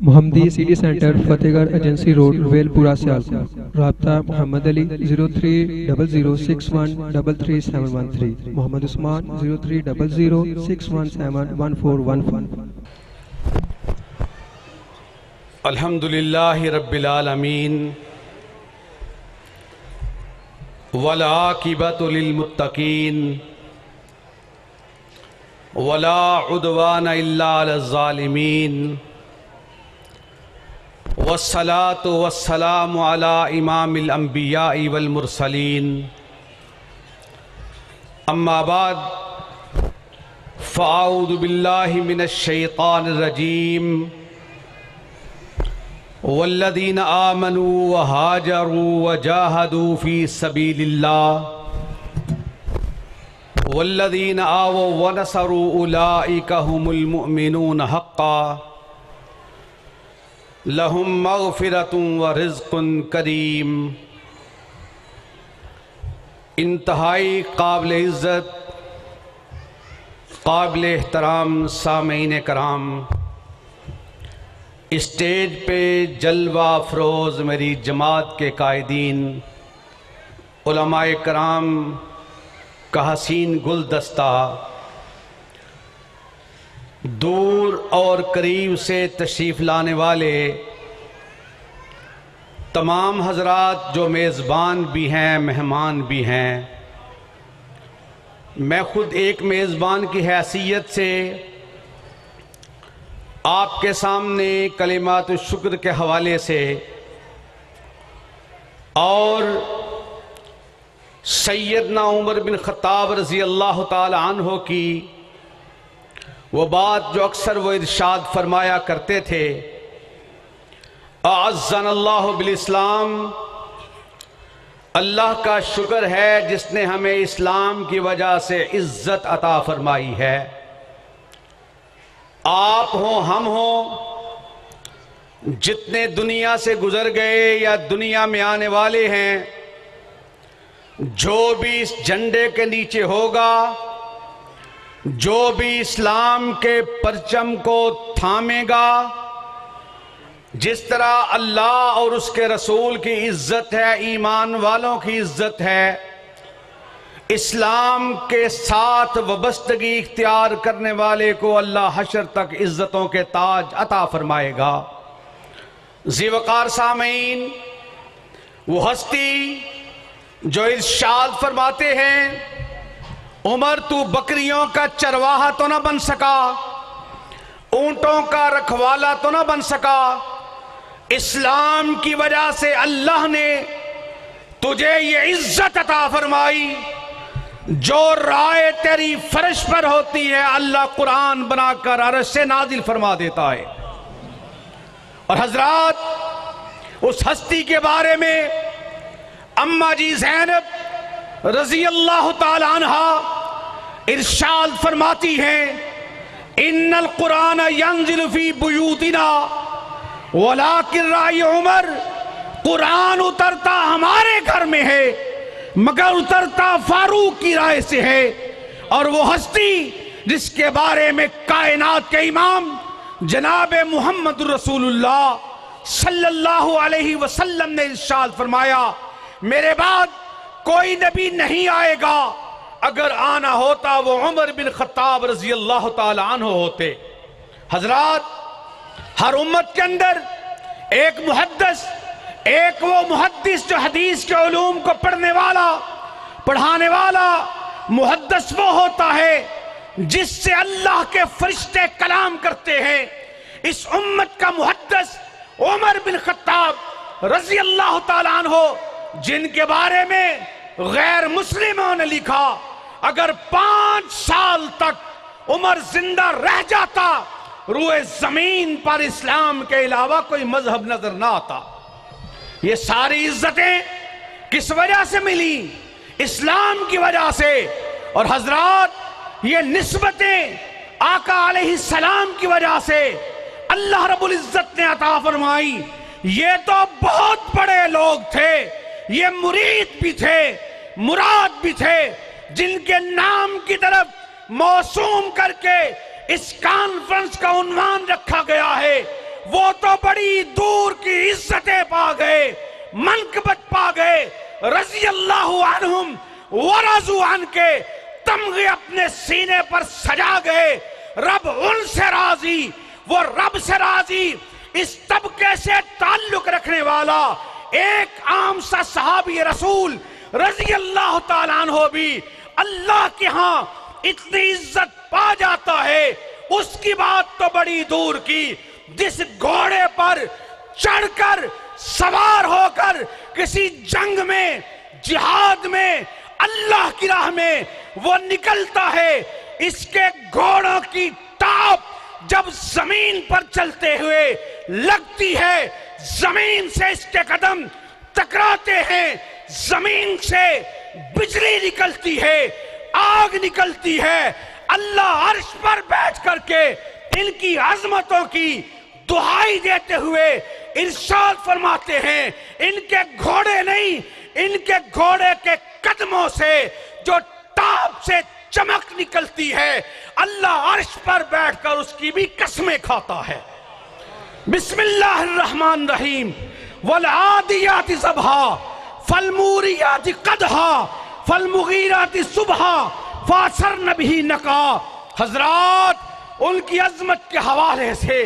محمدی city centre فتح گڑھ agency road well پورہ سیالکوٹ۔ رابطہ محمد علی 0300613373 محمد عثمان 030061711415۔ الحمدللہ رب العالمین والعاقبۃ للمتقین ولا عدوان الا علی الظالمین والصلاة والسلام علی امام الانبیاء والمرسلین اما بعد فاعوذ باللہ من الشیطان الرجیم والذین آمنوا وہاجروا وجاہدوا فی سبیل اللہ والذین آووا ونصروا اولئک هم المؤمنون حقا لہم مغفرۃ ورزق کریم۔ انتہائی قابل عزت، قابل احترام سامعین کرام، اسٹیج پہ جلوہ افروز میری جماعت کے قائدین، علماء کرام کا حسین گلدستہ، دور اور قریب سے تشریف لانے والے تمام حضرات جو میزبان بھی ہیں، مہمان بھی ہیں، میں خود ایک میزبان کی حیثیت سے آپ کے سامنے کلمات الشکر کے حوالے سے اور سیدنا عمر بن خطاب رضی اللہ تعالی عنہ کی وہ بات جو اکثر وہ ارشاد فرمایا کرتے تھے، اعزنا اللہ بالاسلام، اللہ کا شکر ہے جس نے ہمیں اسلام کی وجہ سے عزت عطا فرمائی ہے۔ آپ ہوں، ہم ہوں، جتنے دنیا سے گزر گئے یا دنیا میں آنے والے ہیں، جو بھی اس جھنڈے کے نیچے ہوگا، جو بھی اسلام کے پرچم کو تھامے گا، جس طرح اللہ اور اس کے رسول کی عزت ہے، ایمان والوں کی عزت ہے، اسلام کے ساتھ وابستگی اختیار کرنے والے کو اللہ حشر تک عزتوں کے تاج عطا فرمائے گا۔ ذی وقار سامعین، وہ ہستی جو ارشاد فرماتے ہیں، عمر تو بکریوں کا چرواہا تو نہ بن سکا، اونٹوں کا رکھوالا تو نہ بن سکا، اسلام کی وجہ سے اللہ نے تجھے یہ عزت عطا فرمائی، جو رائے تیری فرش پر ہوتی ہے اللہ قرآن بنا کر عرش سے نازل فرما دیتا ہے۔ اور حضرات، اس ہستی کے بارے میں اماں جی زینب رضی اللہ تعالی عنہ ارشاد فرماتی ہیں، ان القرآن ینزل فی بیوتنا ولیکن رائے عمر، قرآن اترتا ہمارے گھر میں ہے مگر اترتا فاروق کی رائے سے ہے۔ اور وہ ہستی جس کے بارے میں کائنات کے امام جناب محمد رسول اللہ صلی اللہ علیہ وسلم نے ارشاد فرمایا، میرے بعد کوئی نبی نہیں آئے گا، اگر آنا ہوتا وہ عمر بن خطاب رضی اللہ تعالی عنہ ہوتے۔ حضرات، ہر امت کے اندر ایک محدث، ایک وہ محدث جو حدیث کے علوم کو پڑھنے والا، پڑھانے والا محدث وہ ہوتا ہے جس سے اللہ کے فرشتے کلام کرتے ہیں۔ اس امت کا محدث عمر بن خطاب رضی اللہ تعالی عنہ، جن کے بارے میں غیر مسلموں نے لکھا اگر 5 سال تک عمر زندہ رہ جاتا، روئے زمین پر اسلام کے علاوہ کوئی مذہب نظر نہ آتا۔ یہ ساری عزتیں کس وجہ سے ملی؟ اسلام کی وجہ سے۔ اور حضرات، یہ نسبتیں آقا علیہ السلام کی وجہ سے اللہ رب العزت نے عطا فرمائی۔ یہ تو بہت بڑے لوگ تھے، یہ مرید بھی تھے، مراد بھی تھے، جن کے نام کی طرف موسوم کر کے اس کانفرنس کا عنوان رکھا گیا ہے وہ تو بڑی دور کی عزتیں پا گئے، منقبت پا گئے، رضی اللہ عنہم ورضوا عنہ کے تمغے اپنے سینے پر سجا گئے۔ رب ان سے راضی، وہ رب سے راضی۔ اس طبقے سے تعلق رکھنے والا ایک عام سا صحابی رسول رضی اللہ تعالیٰ عنہ بھی اللہ کے ہاں اتنی عزت پا جاتا ہے، اس کی بات تو بڑی دور کی، جس گھوڑے پر چڑھ کر سوار ہو کر کسی جنگ میں، جہاد میں، اللہ کی راہ میں وہ نکلتا ہے، اس کے گھوڑوں کی ٹاپ جب زمین پر چلتے ہوئے لگتی ہے، زمین سے اس کے قدم ٹکراتے ہیں، زمین سے بجلی نکلتی ہے، آگ نکلتی ہے۔ اللہ عرش پر بیٹھ کر کے ان کی عظمتوں کی دہائی دیتے ہوئے ارشاد فرماتے ہیں، ان کے گھوڑے نہیں، ان کے گھوڑے کے قدموں سے جو ٹاپ سے چمک نکلتی ہے، اللہ عرش پر بیٹھ کر اس کی بھی قسمیں کھاتا ہے۔ بسم اللہ الرحمن الرحیم، والعادیات ضبحا فالموریات قدحا فالمغیرات صبحا فاثرن به نقا۔ حضرات، ان کی عظمت کے حوالے سے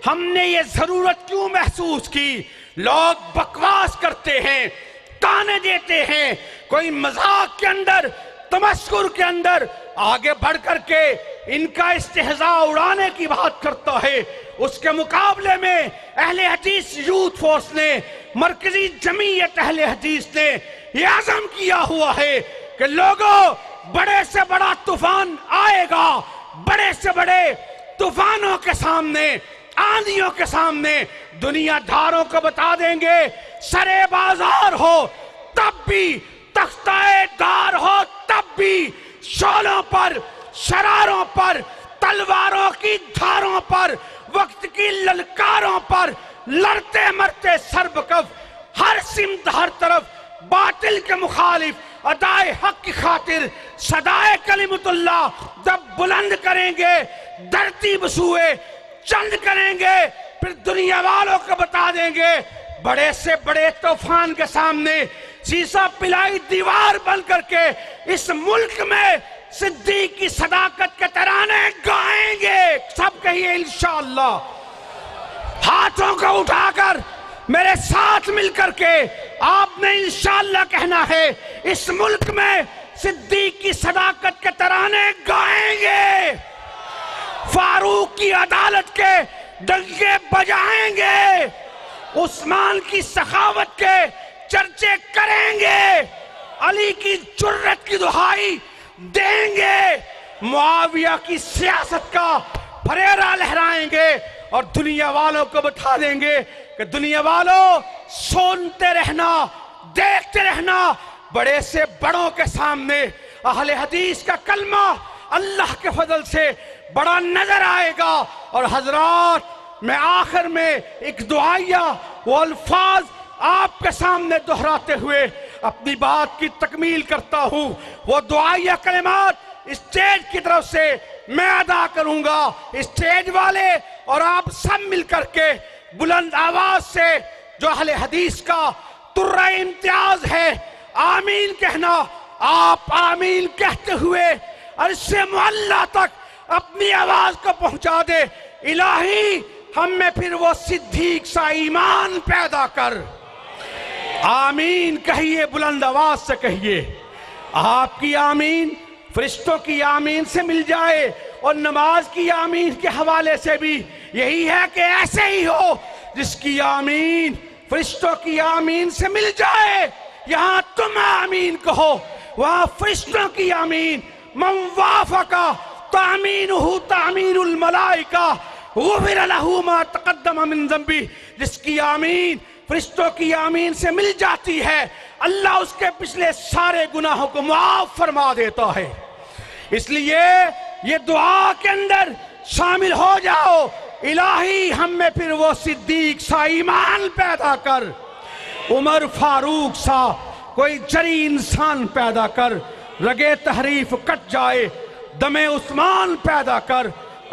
ہم نے یہ ضرورت کیوں محسوس کی؟ لوگ بکواس کرتے ہیں، تانے دیتے ہیں، کوئی مذاق کے اندر، تمسخر کے اندر آگے بڑھ کر کے ان کا استہزاء اڑانے کی بات کرتا ہے۔ اس کے مقابلے میں اہل حدیث یوتھ فورس نے، مرکزی جمعیت اہل حدیث نے یہ عزم کیا ہوا ہے کہ لوگوں، بڑے سے بڑا طوفان آئے گا، بڑے سے بڑے طوفانوں کے سامنے، آندھیوں کے سامنے دنیا دھاروں کو بتا دیں گے، سرے بازار ہو تب بھی، تختہ دار ہو تب بھی، شعلوں پر، شراروں پر، تلواروں کی دھاروں پر، وقت کی للکاروں پر لڑتے مرتے سربکف، ہر سمت ہر طرف باطل کے مخالف ادائے حق کی خاطر صدائے کلمت اللہ جب بلند کریں گے، دھرتی بسوئے چند کریں گے، پھر دنیا والوں کو بتا دیں گے، بڑے سے بڑے طوفان کے سامنے سیسا پلائی دیوار بن کر کے اس ملک میں صدیق کی صداقت کے ترانے گائیں گے۔ سب کہیے انشاءاللہ۔ ہاتھوں کو اٹھا کر میرے ساتھ مل کر کے آپ نے انشاءاللہ کہنا ہے، اس ملک میں صدیق کی صداقت کے ترانے گائیں گے، فاروق کی عدالت کے ڈنکے بجائیں گے، عثمان کی سخاوت کے چرچے کریں گے، علی کی جرت کی دہائی دیں گے، معاویہ کی سیاست کا پھریرا لہرائیں گے، اور دنیا والوں کو بتا دیں گے کہ دنیا والوں سنتے رہنا، دیکھتے رہنا، بڑے سے بڑوں کے سامنے اہل حدیث کا کلمہ اللہ کے فضل سے بڑا نظر آئے گا۔ اور حضرات، میں آخر میں ایک دعائیہ وہ الفاظ آپ کے سامنے دہراتے ہوئے اپنی بات کی تکمیل کرتا ہوں۔ وہ دعائیہ کلمات اسٹیج کی طرف سے میں ادا کروں گا، اسٹیج والے اور آپ سب مل کر کے بلند آواز سے جو اہل حدیث کا ترہ امتیاز ہے، آمین کہنا۔ آپ آمین کہتے ہوئے عرش معلی تک اپنی آواز کو پہنچا دے، الہی ہم میں پھر وہ صدیق سا ایمان پیدا کر۔ آمین کہیے، بلند آواز سے کہیے۔ آپ کی آمین فرشتوں کی آمین سے مل جائے، اور نماز کی آمین کے حوالے سے بھی یہی ہے کہ ایسے ہی ہو، جس کی آمین فرشتوں کی آمین سے مل جائے۔ یہاں تم آمین کہو، وہاں فرشتوں کی آمین۔ من وافق تامینہ تامین الملائکہ غفر لہ ما تقدم من ذنبہ، جس کی آمین فرشتوں کی آمین سے مل جاتی ہے، اللہ اس کے پچھلے سارے گناہوں کو معاف فرما دیتا ہے۔ اس لیے یہ دعا کے اندر شامل ہو جاؤ، الہی ہم میں پھر وہ صدیق سا ایمان پیدا کر، عمر فاروق سا کوئی جری انسان پیدا کر، رگے تحریف کٹ جائے، دم عثمان پیدا کر،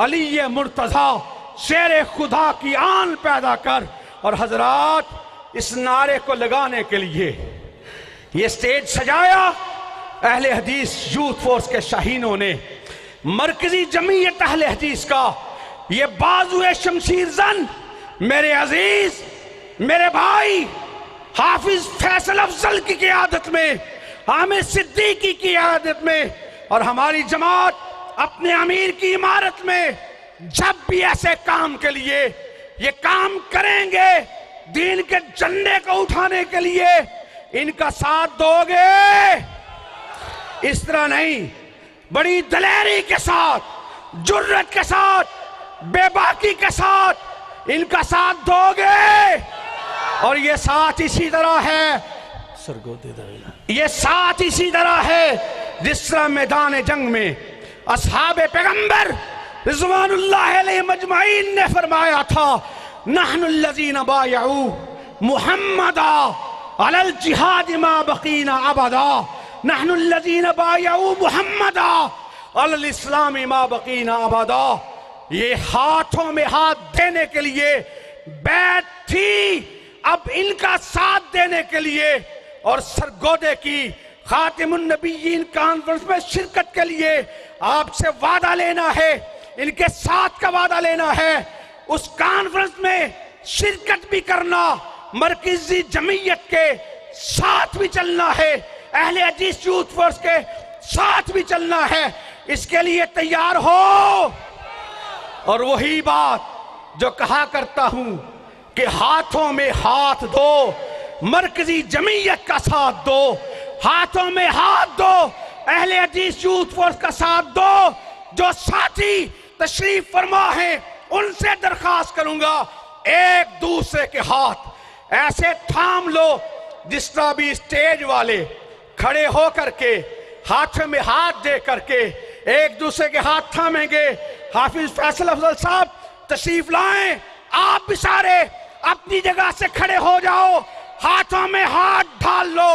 علی مرتضیٰ شیر خدا کی آن پیدا کر. اور حضرات اس نعرے کو لگانے کے لیے یہ سٹیج سجایا اہل حدیث یوتھ فورس کے شاہینوں نے. مرکزی جمعیت اہل حدیث کا یہ بازوئے شمشیر زن میرے عزیز میرے بھائی حافظ فیصل افضل کی قیادت میں، عامر صدیقی کی قیادت میں اور ہماری جماعت اپنے امیر کی عمارت میں جب بھی ایسے کام کے لیے یہ کام کریں گے، دین کے جھنڈے کو اٹھانے کے لیے ان کا ساتھ دو گے. اس طرح نہیں، بڑی دلیری کے ساتھ، جرت کے ساتھ، بے باکی کے ساتھ ان کا ساتھ دو گے. اور یہ ساتھ اسی طرح ہے، یہ ساتھ اسی طرح ہے جس طرح میدان جنگ میں اصحاب پیغمبر رضوان اللہ علیہ مجمعین نے فرمایا تھا نحن الذین بایعوا محمدا علی الجہاد ما بقینا ابدا، نحن الذین بایعوا محمدا علی الاسلام ما بقینا ابدا. یہ ہاتھوں میں ہاتھ دینے کے لیے بیعت تھی، اب ان کا ساتھ دینے کے لیے اور سرگودے کی خاتم النبیین کانفرنس میں شرکت کے لیے آپ سے وعدہ لینا ہے، ان کے ساتھ کا وعدہ لینا ہے. اس کانفرنس میں شرکت بھی کرنا، مرکزی جمعیت کے ساتھ بھی چلنا ہے، اہل حدیث یوتھ فورس کے ساتھ بھی چلنا ہے. اس کے لیے تیار ہو. اور وہی بات جو کہا کرتا ہوں کہ ہاتھوں میں ہاتھ دو، مرکزی جمعیت کا ساتھ دو، ہاتھوں میں ہاتھ دو، اہل حدیث یوتھ فورس کا ساتھ دو. جو ساتھی تشریف فرما ہیں ان سے درخواست کروں گا ایک دوسرے کے ہاتھ ایسے تھام لو جس طرح بھی اسٹیج والے کھڑے ہو کر کے ہاتھوں میں ہاتھ دے کر کے ایک دوسرے کے ہاتھ تھامیں گے. حافظ فیصل افضل صاحب تشریف لائیں، آپ بھی سارے اپنی جگہ سے کھڑے ہو جاؤ، ہاتھوں میں ہاتھ ڈال لو،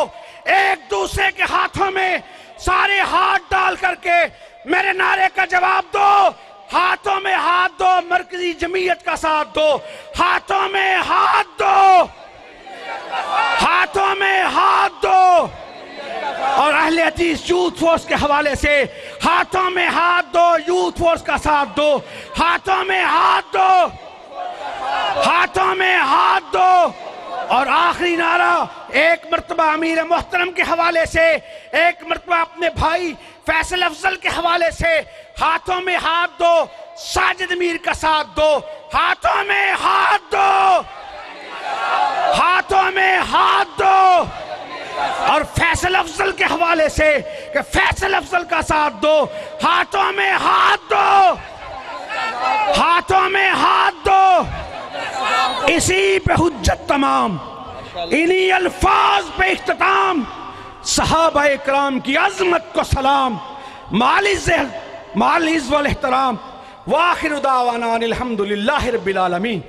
ایک دوسرے کے ہاتھوں میں سارے ہاتھ ڈال کر کے میرے نعرے کا جواب دو. ہاتھوں میں ہاتھ دو، مرکزی جمعیت کا ساتھ دو، ہاتھوں میں ہاتھ دو، ہاتھوں میں ہاتھ دو. اور اہل حدیث یوتھ فورس کے حوالے سے ہاتھوں میں ہاتھ دو، یوتھ فورس کا ساتھ دو، ہاتھوں میں ہاتھ دو، ہاتھوں میں ہاتھ دو. اور آخری نعرہ ایک مرتبہ امیر محترم کے حوالے سے، ایک مرتبہ اپنے بھائی فیصل افضل کے حوالے سے ہاتھوں میں ہاتھ دو، ساجد امیر کا ساتھ دو، ہاتھوں میں ہاتھ دو، ہاتھوں میں ہاتھ دو. اور فیصل افضل کے حوالے سے کہ فیصل افضل کا ساتھ دو، ہاتھوں میں ہاتھ دو، ہاتھوں میں ہاتھ دو. اسی پہ حجت تمام، انہی الفاظ پہ اختتام، صحابہ اکرام کی عظمت کو سلام، مال عز والاحترام، وآخر دعوانا الحمدللہ رب العالمین.